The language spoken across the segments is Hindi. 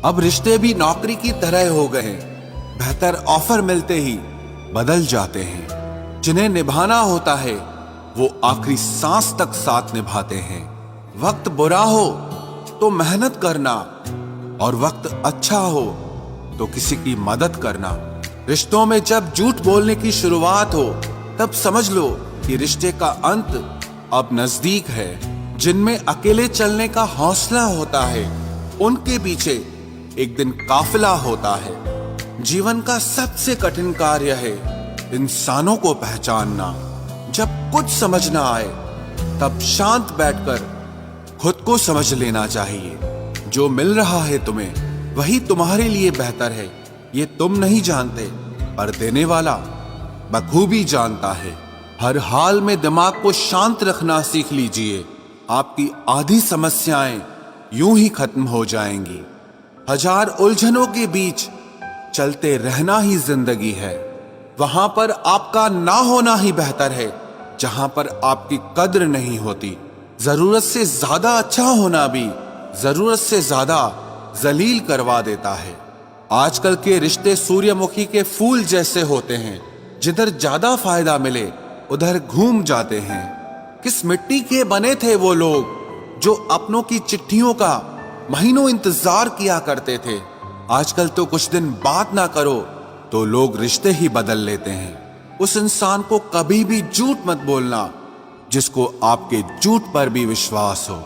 अब रिश्ते भी नौकरी की तरह हो गए हैं, बेहतर ऑफर मिलते ही बदल जाते हैं। जिन्हें निभाना होता है वो आखिरी सांस तक साथ निभाते हैं। वक्त बुरा हो तो मेहनत करना, और वक्त अच्छा हो तो किसी की मदद करना। रिश्तों में जब झूठ बोलने की शुरुआत हो तब समझ लो कि रिश्ते का अंत अब नजदीक है। जिनमें अकेले चलने का हौसला होता है उनके पीछे एक दिन काफिला होता है। जीवन का सबसे कठिन कार्य है इंसानों को पहचानना। जब कुछ समझ ना आए तब शांत बैठकर खुद को समझ लेना चाहिए। जो मिल रहा है तुम्हें वही तुम्हारे लिए बेहतर है, ये तुम नहीं जानते, पर देने वाला बखूबी जानता है। हर हाल में दिमाग को शांत रखना सीख लीजिए। आपकी आधी समस्याएं यूं ही खत्म हो जाएंगी। हजार उलझनों के बीच चलते रहना ही जिंदगी है। वहां पर आपका ना होना ही बेहतर है जहां पर आपकी कद्र नहीं होती। जरूरत से ज्यादा अच्छा होना भी जरूरत से ज्यादा जलील करवा देता है। आजकल के रिश्ते सूर्यमुखी के फूल जैसे होते हैं, जिधर ज्यादा फायदा मिले उधर घूम जाते हैं। किस मिट्टी के बने थे वो लोग जो अपनों की चिट्ठियों का महीनों इंतजार किया करते थे। आजकल तो कुछ दिन बात ना करो तो लोग रिश्ते ही बदल लेते हैं। उस इंसान को कभी भी झूठ मत बोलना जिसको आपके झूठ पर भी विश्वास हो।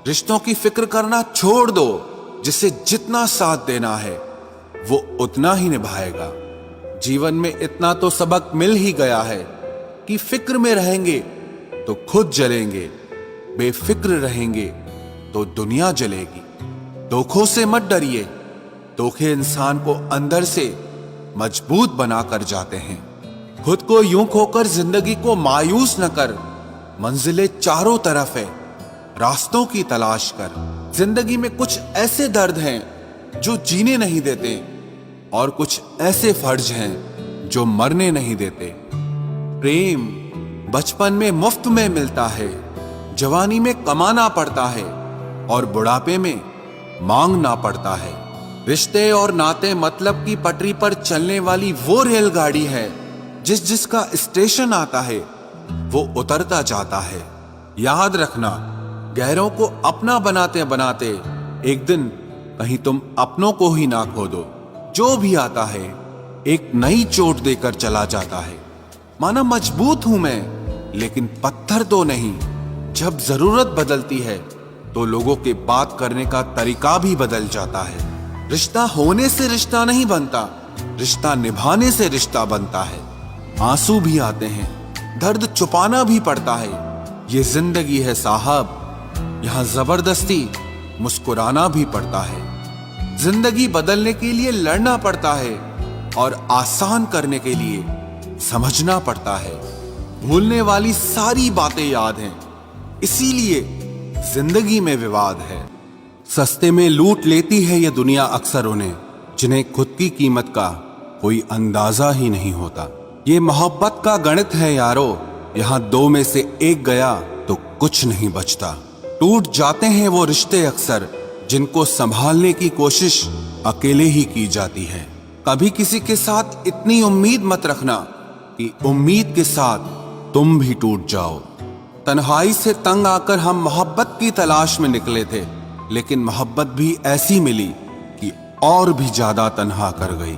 रिश्तों की फिक्र करना छोड़ दो। जिसे जितना साथ देना है वो उतना ही निभाएगा। जीवन में इतना तो सबक मिल ही गया है कि फिक्र में रहेंगे तो खुद जलेंगे, बेफिक्र रहेंगे तो दुनिया जलेगी। धोखों से मत डरिए, धोखे इंसान को अंदर से मजबूत बनाकर जाते हैं। खुद को यूं खोकर जिंदगी को मायूस न कर। मंजिलें चारों तरफ है, रास्तों की तलाश कर। जिंदगी में कुछ ऐसे दर्द हैं जो जीने नहीं देते, और कुछ ऐसे फर्ज हैं जो मरने नहीं देते। प्रेम बचपन में मुफ्त में मिलता है, जवानी में कमाना पड़ता है, और बुढ़ापे में मांगना पड़ता है। रिश्ते और नाते मतलब की पटरी पर चलने वाली वो रेलगाड़ी है जिसका स्टेशन आता है वो उतरता जाता है। याद रखना, गैरों को अपना बनाते बनाते एक दिन कहीं तुम अपनों को ही ना खो दो। जो भी आता है एक नई चोट देकर चला जाता है। माना मजबूत हूं मैं, लेकिन पत्थर तो नहीं। जब जरूरत बदलती है तो लोगों के बात करने का तरीका भी बदल जाता है। रिश्ता होने से रिश्ता नहीं बनता, रिश्ता निभाने से रिश्ता बनता है। आंसू भी आते हैं, दर्द छुपाना भी पड़ता है। ये जिंदगी है साहब, यहां जबरदस्ती मुस्कुराना भी पड़ता है। जिंदगी बदलने के लिए लड़ना पड़ता है, और आसान करने के लिए समझना पड़ता है। भूलने वाली सारी बातें याद हैं, इसीलिए जिंदगी में विवाद है। सस्ते में लूट लेती है ये दुनिया अक्सर उन्हें जिन्हें खुद की कीमत का कोई अंदाजा ही नहीं होता। ये मोहब्बत का गणित है यारो, यहाँ दो में से एक गया तो कुछ नहीं बचता। टूट जाते हैं वो रिश्ते अक्सर जिनको संभालने की कोशिश अकेले ही की जाती है। कभी किसी के साथ इतनी उम्मीद मत रखना कि उम्मीद के साथ तुम भी टूट जाओ। तन्हाई से तंग आकर हम मोहब्बत की तलाश में निकले थे, लेकिन मोहब्बत भी ऐसी मिली कि और भी ज्यादा तन्हा कर गई।